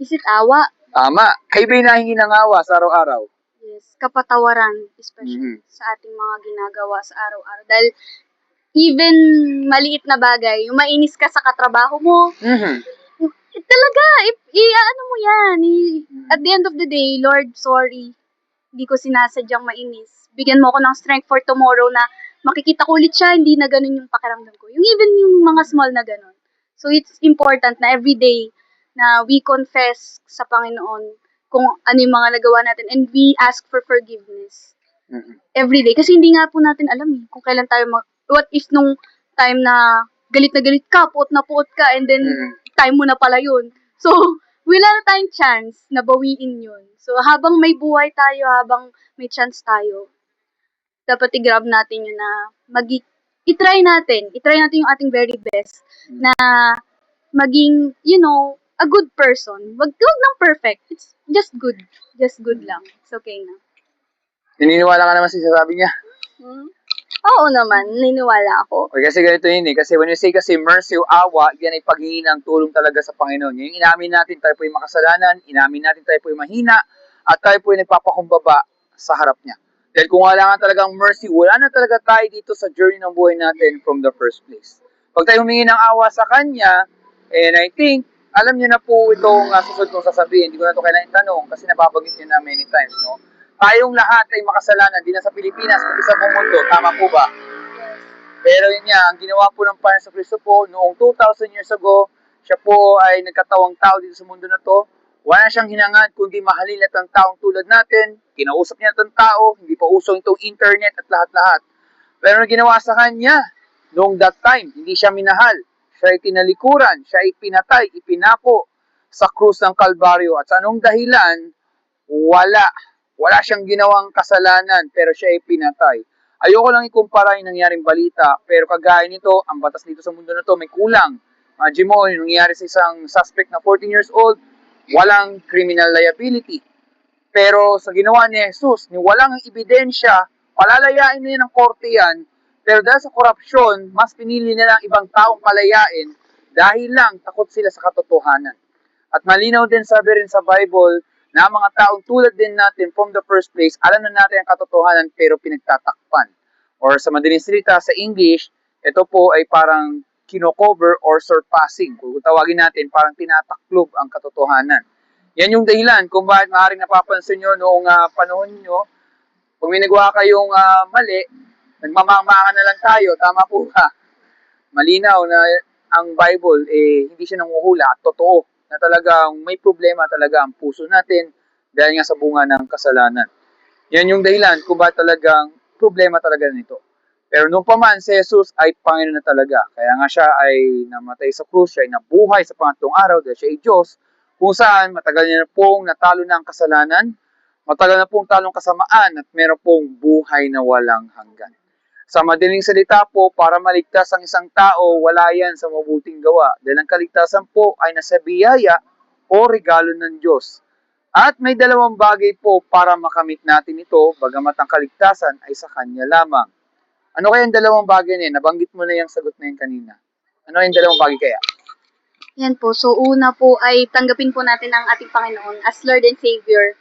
Is it awa? Tama. Kayo ba'y nahingi ng awa sa araw-araw? Yes. Kapatawaran, especially sa ating mga ginagawa sa araw-araw. Dahil even maliit na bagay, yung mainis ka sa katrabaho mo, talaga, ano mo yan. At the end of the day, Lord, sorry. Hindi ko sinasadyang mainis. Bigyan mo ako ng strength for tomorrow na makikita ko ulit siya, hindi na ganun yung pakiramdam ko. Even yung mga small na ganun. So, it's important na every day na we confess sa Panginoon kung ano yung mga nagawa natin and we ask for forgiveness. Every day. Kasi hindi nga po natin alam kung kailan tayo what if nung time na galit ka, puot na puot ka, and then time mo na pala yun. So, wala na tayong chance na bawiin yun. So, habang may buhay tayo, habang may chance tayo, dapat i-grab natin yun na i-try natin yung ating very best na maging, a good person. Wag ng perfect. It's just good. Just good lang. It's okay na. Naniniwala ka naman sa sabi niya? Oo naman, niniwala ako. Okay, kasi ganito yun eh. Kasi when you say kasi mercy o awa, yan ay paghingi ng tulong talaga sa Panginoon. Yung inamin natin, tayo po yung makasalanan, inamin natin, tayo po yung mahina, at tayo po yung nagpapakumbaba sa harap niya. Dahil kung wala nga talagang mercy, wala na talaga tayo dito sa journey ng buhay natin from the first place. Pag tayo humingi ng awa sa Kanya, and I think, alam niyo na po itong susunod kong sasabihin. Hindi ko na ito kailangan itanong kasi nababanggit niyo na many times, no? Tayong lahat ay makasalanan, di na sa Pilipinas, kundi sa buong mundo. Tama po ba? Pero yun nga, ang ginawa po ng Panginoon sa Kristo po, noong 2,000 years ago, siya po ay nagkatawang tao dito sa mundo na to. Wala siyang hinangad, kundi mahalin lahat ng taong tulad natin. Kinausap niya ng tao, hindi pa usong itong internet at lahat-lahat. Pero ang ginawa sa kanya, noong that time, hindi siya minahal. Siya ay tinalikuran, siya ay pinatay, ipinako sa krus ng Kalbaryo. At sa anong dahilan, wala siyang ginawang kasalanan, pero siya ay pinatay. Ayoko lang ikumpara yung nangyaring balita, pero kagaya nito, ang batas dito sa mundo na to may kulang. Imagine mo, yung nangyari sa isang suspect na 14 years old, walang criminal liability. Pero sa ginawa ni Jesus, ni walang ebidensya, palalayain na yan ng korte yan, pero dahil sa korupsyon, mas pinili nila ang ibang taong palayain dahil lang takot sila sa katotohanan. At malinaw din sabi rin sa Bible na mga taong tulad din natin from the first place, alam na natin ang katotohanan pero pinagtatakpan. Or sa madaling salita, sa English, ito po ay parang kino-cover or surpassing. Kung tawagin natin, parang tinataklob ang katotohanan. Yan yung dahilan kung bakit maaaring napapansin nyo noong panahon nyo, Kung may nagawa kayong mali, nagmamangmangan na lang tayo. Tama po ba? Malinaw na ang Bible, hindi siya nanguhula at totoo na talagang may problema talaga ang puso natin dahil nga sa bunga ng kasalanan. Yan yung dahilan kung ba talagang problema talaga nito. Pero nung pa man, si Jesus ay Panginoon na talaga. Kaya nga siya ay namatay sa krus, siya ay nabuhay sa pangatlong araw dahil siya ay Diyos, kung saan matagal niya na pong natalo na ang kasalanan, matagal na pong talong kasamaan at meron pong buhay na walang hanggan. Sa madaling salita po, para maligtas ang isang tao, wala yan sa mabuting gawa. Dahil ang kaligtasan po ay nasa biyaya o regalo ng Diyos. At may dalawang bagay po para makamit natin ito, bagamat ang kaligtasan ay sa Kanya lamang. Ano kaya yung dalawang bagay na yan? Nabanggit mo na yung sagot na yun kanina. Ano yung dalawang bagay kaya? Yan po. So, una po ay tanggapin po natin ang ating Panginoon as Lord and Savior.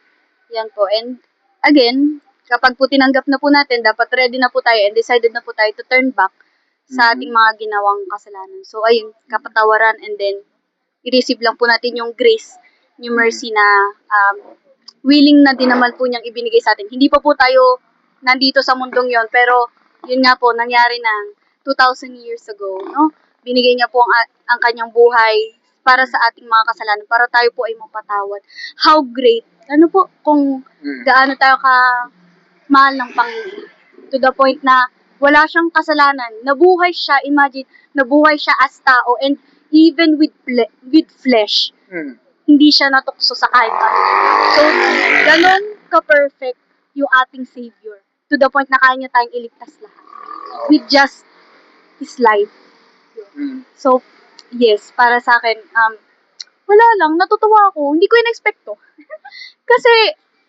Yan po. And again, kapag po tinanggap na po natin, dapat ready na po tayo and decided na po tayo to turn back sa ating mga ginawang kasalanan. So, ayun, kapatawaran and then i-receive lang po natin yung grace, yung mercy na willing na din naman po niyang ibinigay sa atin. Hindi pa po tayo nandito sa mundong yon, pero yun nga po, nangyari na 2,000 years ago, no? Binigay niya po ang kanyang buhay para sa ating mga kasalanan, para tayo po ay mapatawad. How great! Ano po, kung gaano tayo mahal ng Panginoon. To the point na wala siyang kasalanan. Nabuhay siya, imagine, nabuhay siya as tao and even with flesh. Hindi siya natukso sa kahit ano. So, ganun ka-perfect yung ating Savior. To the point na kaya niya tayong iligtas lahat. With just His life. So, yes, para sa akin, wala lang, natutuwa ako. Hindi ko in-expect to. Kasi,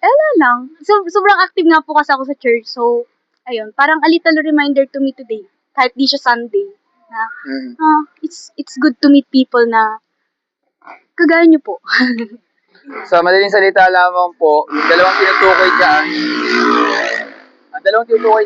wala lang. So, sobrang active nga po kasi ako sa church. So, ayun, parang a little reminder to me today. Kahit di siya Sunday. Na, it's good to meet people na kagaya niyo po. Sa madaling salita lamang po, yung dalawang tinutukoy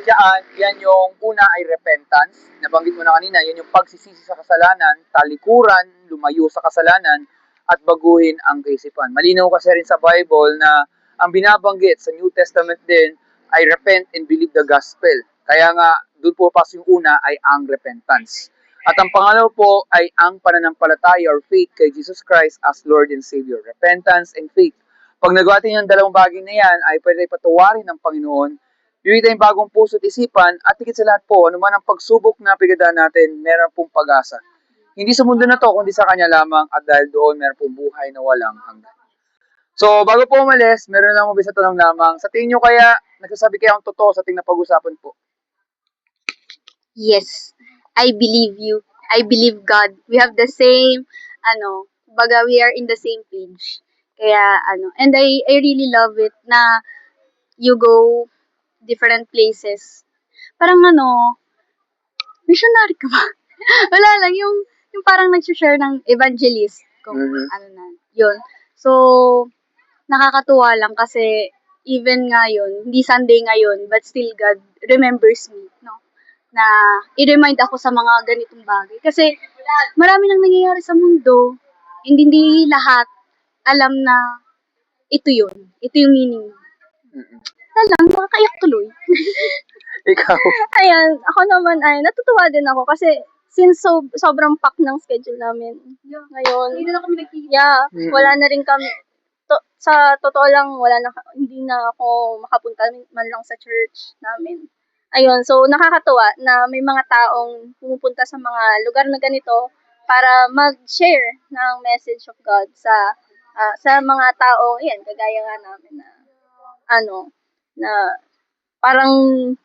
dyan, yan yung una ay repentance. Nabanggit mo na kanina, yan yung pagsisisi sa kasalanan, talikuran, lumayo sa kasalanan, at baguhin ang kaisipan. Malinaw kasi rin sa Bible na ang binabanggit sa New Testament din ay repent and believe the gospel. Kaya nga, doon po pas yung una ay ang repentance. At ang pangalaw po ay ang pananampalataya or faith kay Jesus Christ as Lord and Savior. Repentance and faith. Pag nagawa natin yung dalawang bagay na yan, ay pwede patuwarin ng Panginoon, bibigay tayong bagong puso at isipan, at higit sa lahat po, anuman ang pagsubok na pigadaan natin, meron pong pag-asa. Hindi sa mundo na to, kundi sa Kanya lamang, at dahil doon, meron pong buhay na walang hanggan. So, bago po umalis, meron lang mabisa tanong lamang. Sa tingin nyo kaya, nagsasabi kayo ang totoo sa ating napag-usapan po? Yes, I believe you. I believe God. We have the same, baga we are in the same page. Kaya, and I really love it na you go different places. Parang missionary ka ba? Wala lang, yung parang nag-share ng evangelist. Kung yun. So, nakakatuwa lang kasi even ngayon, hindi Sunday ngayon, but still God remembers me, no? Na i-remind ako sa mga ganitong bagay. Kasi marami nang nangyayari sa mundo, and hindi lahat alam na ito yun. Ito yung meaning. Lang, nakakaiyak tuloy. Ikaw? Ayan, ako naman ay natutuwa din ako kasi since sobrang pack ng schedule namin ngayon. Hindi na kami nagkikita. Yeah, wala na rin kami. Sa totoo lang, hindi na ako makapunta man lang sa church namin. Ayun, so nakakatuwa na may mga taong pumupunta sa mga lugar na ganito para mag-share ng message of God sa mga tao, yan, kagaya nga namin na na parang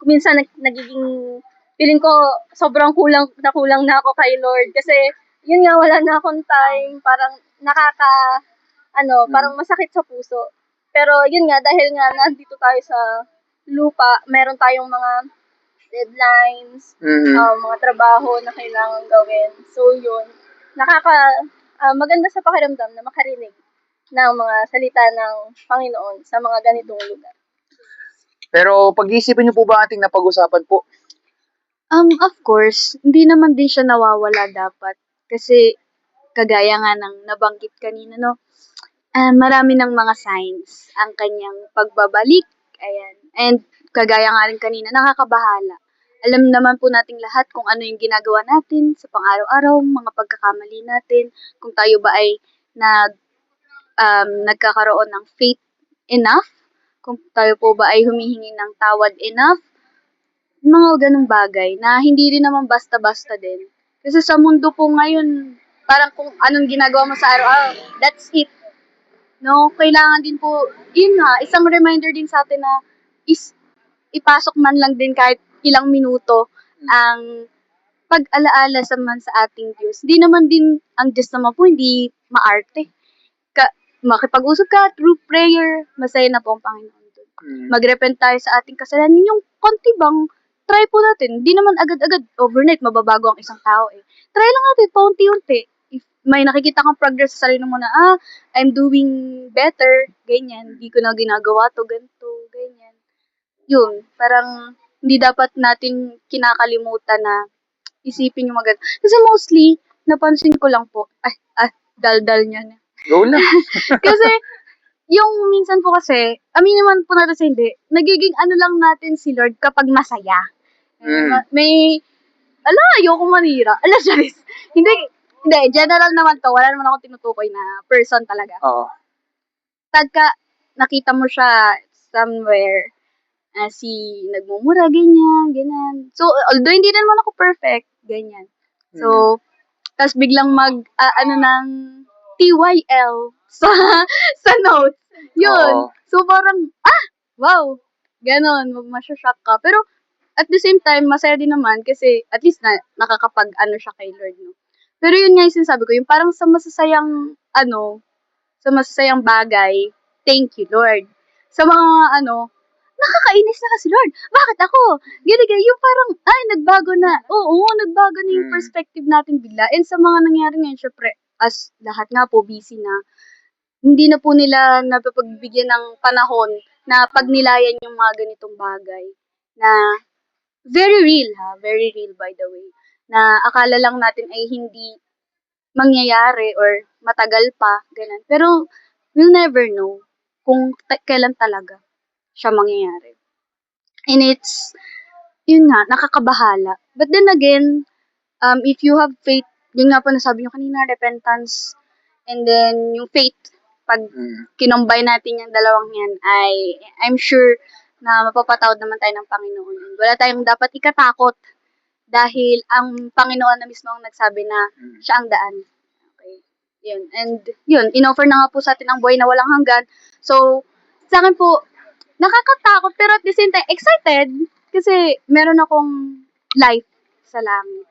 minsan nagiging feeling ko sobrang kulang na ako kay Lord kasi yun nga wala na akong time, parang parang masakit sa puso. Pero yun nga dahil nga nandito tayo sa lupa, meron tayong mga deadlines, mga trabaho na kailangan gawin. So yun, maganda sa pakiramdam na makarinig ng mga salita ng Panginoon sa mga ganitong lugar. Pero pag-iisipin niyo po ba ating napag-usapan po? Of course, hindi naman din siya nawawala dapat. Kasi, kagaya nga ng nabanggit kanina, no? Marami ng mga signs ang kanyang pagbabalik. Ayan. And kagaya nga rin kanina, nakakabahala. Alam naman po nating lahat kung ano yung ginagawa natin sa pang-araw-araw, mga pagkakamali natin, kung tayo ba ay nagkakaroon ng faith enough, kung tayo po ba ay humihingi ng tawad enough, mga ganung bagay na hindi rin naman basta-basta din. Kasi sa mundo po ngayon, parang kung anong ginagawa mo sa araw-araw, that's it. No, kailangan din po, yun nga, isang reminder din sa atin na ipasok man lang din kahit ilang minuto ang pag-alaala sa ating Diyos. Hindi naman din, ang Diyos naman po, hindi maarte. Makipag-usap ka through prayer, masaya na po ang Panginoon doon. Mag-repent tayo sa ating kasalanan. Yung konti bang, try po natin. Hindi naman agad-agad, overnight, mababago ang isang tao eh. Try lang natin, paunti-unti. If may nakikita kang progress sa sarili mo na, I'm doing better, ganyan, hindi ko na ginagawa to, ganito, ganyan. Yun, parang hindi dapat natin kinakalimutan na isipin yung maganda. Kasi mostly, napansin ko lang po, daldal niya na. Go lang. Kasi, yung minsan po kasi, aminin man po natin sa hindi, nagiging ano lang natin si Lord kapag masaya. Ayoko manira. Charis. Hindi, general naman to. Wala naman ako tinutukoy na person talaga. Oo. Pagka nakita mo siya somewhere, nagmumura, ganyan. So, although hindi naman ako perfect, ganyan. So, tas biglang ng TYL sa notes. Yun. Oo. So, parang, wow, ganon, masyashock ka. Pero, at the same time, masaya din naman kasi at least nakakapag-ano siya kay Lord, no? Pero yun nga yung sinasabi ko, yung parang sa masasayang bagay, thank you, Lord. Sa mga, nakakainis na kasi, Lord. Bakit ako? Ganyan, yung parang, nagbago na. Oo, nagbago na yung perspective natin bigla. And sa mga nangyari ngayon, syempre, as lahat nga po busy na, hindi na po nila napapagbigyan ng panahon na pagnilayan yung mga ganitong bagay. Na, very real by the way. Na akala lang natin ay hindi mangyayari or matagal pa, ganun. Pero, we'll never know kung kailan talaga siya mangyayari. And yun nga, nakakabahala. But then again, if you have faith, yun nga po nasabi nyo kanina, repentance, and then yung faith, pag kinombine natin yung dalawang yan, I'm sure na mapapatawad naman tayo ng Panginoon. And wala tayong dapat ikatakot dahil ang Panginoon na mismo ang nagsabi na siya ang daan. Okay. Yun. And yun, inoffer na nga po sa atin ang buhay na walang hanggan. So, sa akin po, nakakatakot pero at the same time, excited kasi meron akong life sa langit.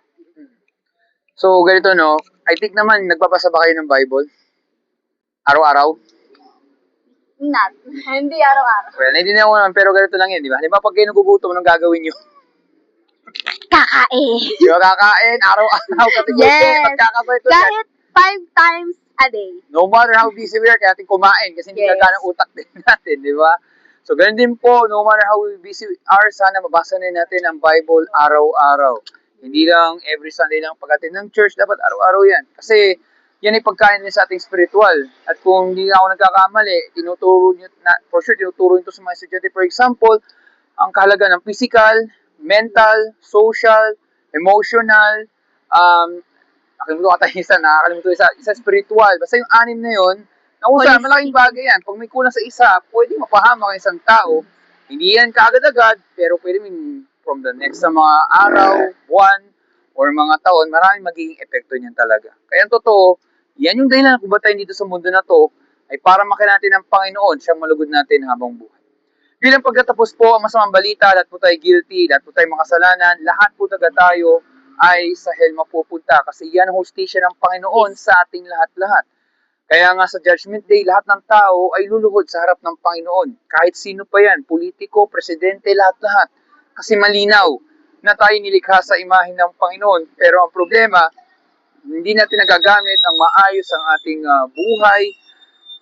So, ganito, no? I think naman, nagbabasa ba kayo ng Bible? Araw-araw? Not. Hindi araw-araw. Well, naiintindihan ko naman, pero ganito lang yan, di ba? Halimbawa, pag kayo nagugutom, anong gagawin nyo? Kakain. Di ba, kakain, araw-araw, kasi Yes. magkakabay ito. Kahit 5 times a day. No matter how busy we are, kaya natin kumain, kasi hindi Yes. gagana ng utak din natin, di ba? So, ganun din po, no matter how busy we are, sana mabasa na natin ang Bible araw-araw. Hindi lang every Sunday lang pag-attend ng church, dapat araw-araw yan. Kasi, yan ay pagkain din sa ating spiritual. At kung hindi ako nagkakamali, tinuturo nyo ito sa mga estudyante. For example, ang kahalaga ng physical, mental, social, emotional, nakakalimutan isa spiritual. Basta yung anim na yun, nausa, malaking bagay yan. Pag may kulang sa isa, pwede mapahamak ang isang tao. Hindi yan kaagad-agad, pero pwede from the next sa mga araw, buwan, or mga taon, maraming magiging epekto niyan talaga. Kaya ang totoo, yan yung dahilan kung ba't tayo dito sa mundo na to, ay para makita natin ang Panginoon, siyang malugod natin habang buhay. Bilang pagkatapos po ang masamang balita, lahat po tayo guilty, lahat po tayo makasalanan, lahat po taga tayo ay sa hell mapupunta kasi yan ang hostisya ng Panginoon sa ating lahat-lahat. Kaya nga sa Judgment Day, lahat ng tao ay luluhod sa harap ng Panginoon. Kahit sino pa yan, politiko, presidente, lahat-lahat. Kasi malinaw na tayo nilikha sa imahe ng Panginoon. Pero ang problema, hindi natin nagagamit ang maayos ang ating buhay.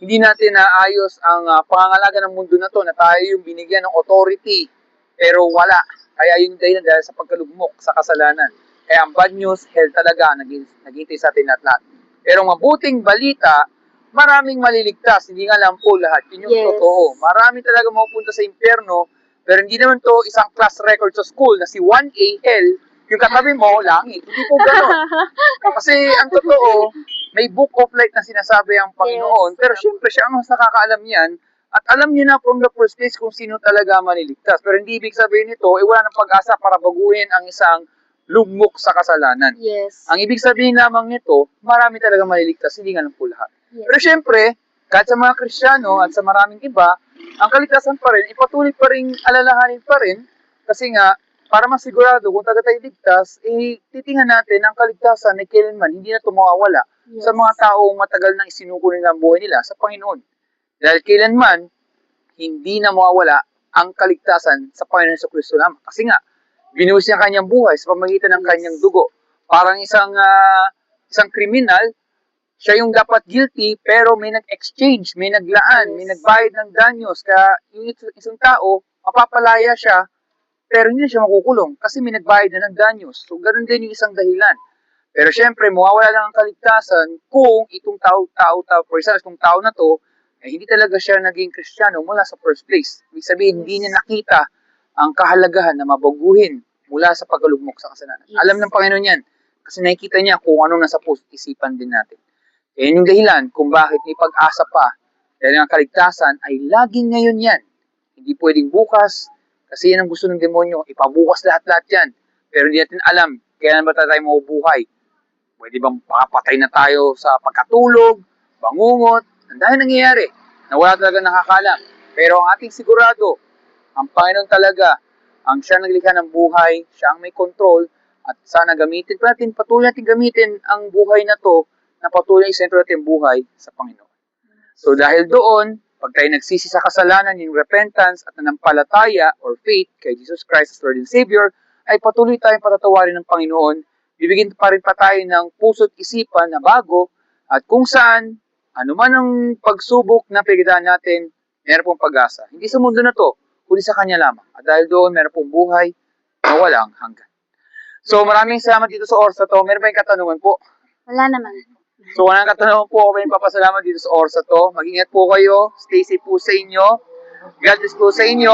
Hindi natin naayos ang pangangalaga ng mundo na to na tayo yung binigyan ng authority. Pero wala. Kaya yun dahil sa pagkalugmok sa kasalanan. Kaya ang bad news, hell talaga, naghintay sa atin lahat. Pero mabuting balita, maraming maliligtas. Hindi nga lang po lahat. Yun yung totoo. Marami talaga mapupunta sa impyerno Pero hindi naman to isang class record sa school na si 1A hell, yung katabi mo, langit. Hindi po gano'n. Kasi ang totoo, may book of life na sinasabi ang Panginoon, pero syempre siya ang mas nakakaalam yan, at alam niyo na from the first place kung sino talaga maliligtas. Pero hindi ibig sabihin nito, wala ng pag-asa para baguhin ang isang lugmok sa kasalanan. Yes. Ang ibig sabihin lamang nito, marami talaga maliligtas, hindi nga lang po lahat. Yes. Pero syempre, kahit sa mga Kristiyano at sa maraming iba, ang kaligtasan pa rin, ipatuloy pa rin, alalahanin pa rin, kasi nga, para masigurado kung taga tayo ligtas, titingnan natin ang kaligtasan na kailanman hindi na ito mawawala Yes. sa mga taong matagal nang isinuko nila ang buhay nila sa Panginoon. Dahil kailanman, hindi na mawawala ang kaligtasan sa Panginoon sa Kristo lamang. Kasi nga, binuhos niya ang kanyang buhay sa pamagitan ng kanyang dugo. Parang isang kriminal, siya yung dapat guilty, pero may nag-exchange, may naglaan, may nagbayad ng danyos. Kaya yung isang tao, mapapalaya siya, pero hindi na siya makukulong kasi may nagbayad na ng danyos. So, ganun din yung isang dahilan. Pero syempre, mawawala lang ang kaligtasan kung itong tao, for example, itong tao na to, hindi talaga siya naging Kristiyano mula sa first place. Ibig sabihin, hindi niya nakita ang kahalagahan na mabaguhin mula sa pagkalugmok sa kasalanan. Yes. Alam ng Panginoon yan kasi nakikita niya kung anong nasa isipan din natin. Yan yung dahilan kung bakit may pag-asa pa dahil ang kaligtasan ay laging ngayon yan. Hindi pwedeng bukas kasi yan ang gusto ng demonyo. Ipabukas lahat-lahat yan. Pero hindi natin alam kailan ba tayo mabubuhay. Pwede bang papatay na tayo sa pagkatulog, bangungot, ang dahil nangyayari na wala talaga nakakalam. Pero ang ating sigurado, ang Panginoon talaga, ang siya naglikha ng buhay, siya ang may control, at sana gamitin pa natin, patuloy natin gamitin ang buhay na to, na patuloy isentro natin buhay sa Panginoon. So dahil doon, pag tayo nagsisi sa kasalanan, yung repentance at nanampalataya or faith kay Jesus Christ as Lord and Savior, ay patuloy tayong patatawarin ng Panginoon. Bibigyan pa rin pa tayo ng puso't isipan na bago, at kung saan, anuman ang pagsubok na pagdaan natin, meron pong pag-asa. Hindi sa mundo na to, kundi sa Kanya lamang. At dahil doon, meron pong buhay na walang hanggan. So maraming salamat dito sa oras na to. Meron ba yung katanungan po? Wala naman. So walang katanungan po, ako may papasalamat dito sa oras na to. Mag-ingat po kayo, stay safe po sa inyo. God bless po sa inyo.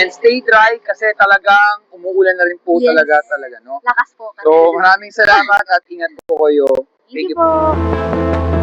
And stay dry kasi talagang umuulan na rin po Yes. talaga, no? Lakas po. So maraming salamat at ingat po kayo. Thank you po.